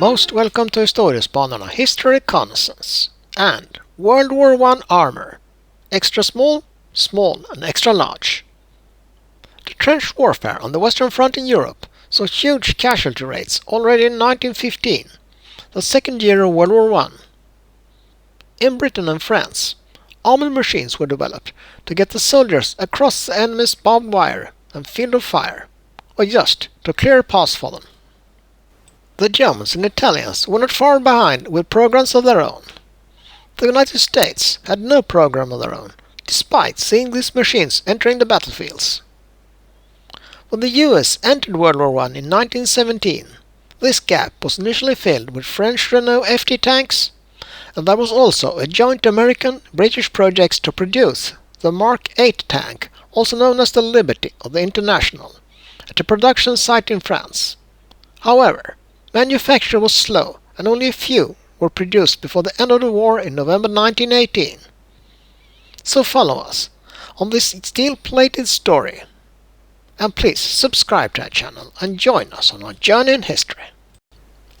Most welcome to Historiesbanorna History Reconnaissance and World War I Armor. Extra small, small and extra large. The trench warfare on the Western Front in Europe saw huge casualty rates already in 1915, the second year of World War I. In Britain and France, armored machines were developed to get the soldiers across the enemy's barbed wire and field of fire, or just to clear a path for them. The Germans and Italians were not far behind with programs of their own. The United States had no program of their own, despite seeing these machines entering the battlefields. When the US entered World War I in 1917, this gap was initially filled with French Renault FT-tanks, and there was also a joint American-British project to produce the Mark VIII tank, also known as the Liberty of the International, at a production site in France. However, manufacture was slow and only a few were produced before the end of the war in November 1918. So follow us on this steel-plated story. And please subscribe to our channel and join us on our journey in history.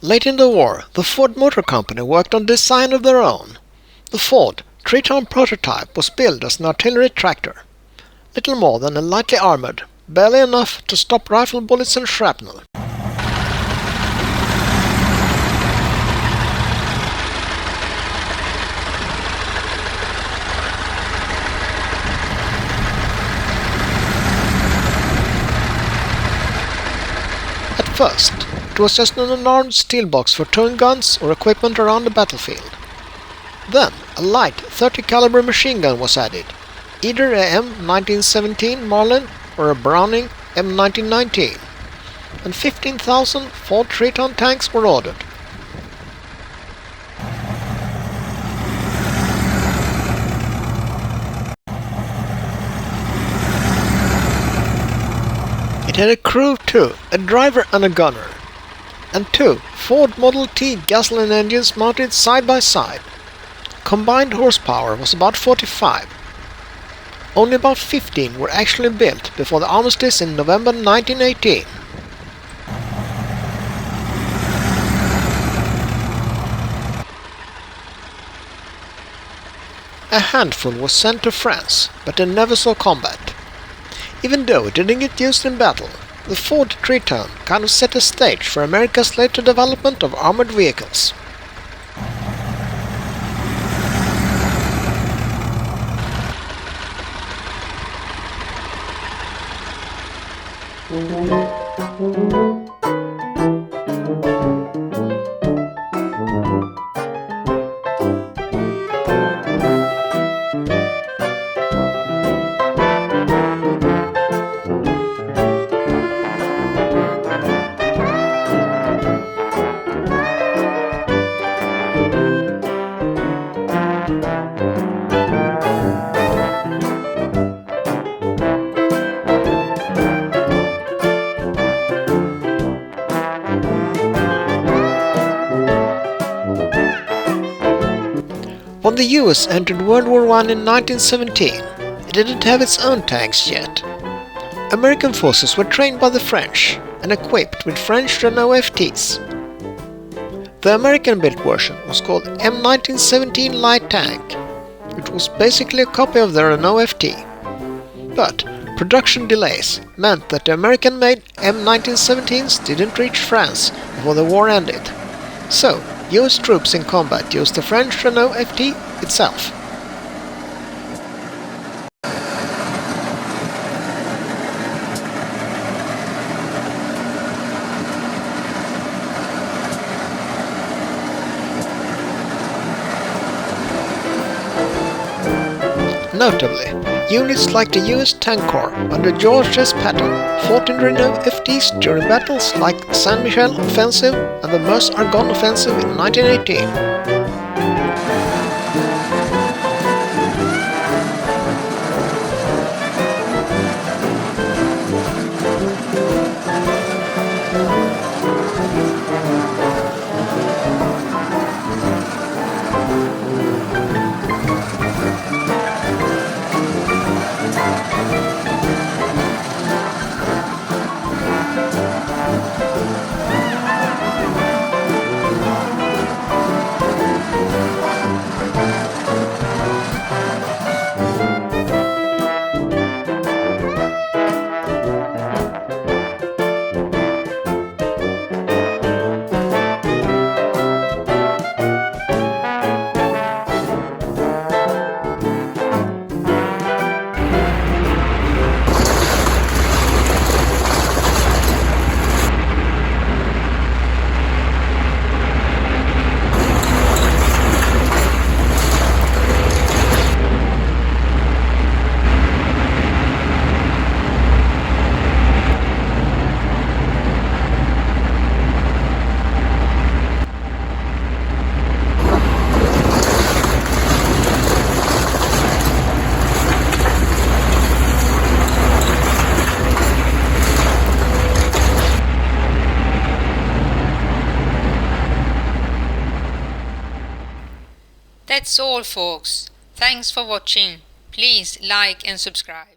Late in the war, the Ford Motor Company worked on design of their own. The Ford 3-ton prototype was built as an artillery tractor, little more than a lightly armored, barely enough to stop rifle bullets and shrapnel. At first, it was just an unarmed steel box for towing guns or equipment around the battlefield. Then a light 30 caliber machine gun was added, either a M1917 Marlin or a Browning M1919, and 15,000 Ford 3-ton tanks were ordered. It had a crew too, a driver and a gunner, and two Ford Model T gasoline engines mounted side by side. Combined horsepower was about 45. Only about 15 were actually built before the armistice in November 1918. A handful was sent to France, but they never saw combat. Even though it didn't get used in battle, the Ford 3-ton kind of set the stage for America's later development of armored vehicles. When the US entered World War I in 1917, it didn't have its own tanks yet. American forces were trained by the French and equipped with French Renault FTs. The American-built version was called M1917 Light Tank, which was basically a copy of the Renault FT. But production delays meant that the American-made M1917s didn't reach France before the war ended. So, US troops in combat used the French Renault FT itself. Notably, units like the US Tank Corps under George S. Patton fought in Renault FTs during battles like the Saint-Michel Offensive and the Meuse-Argonne Offensive in 1918. That's all folks. Thanks for watching. Please like and subscribe.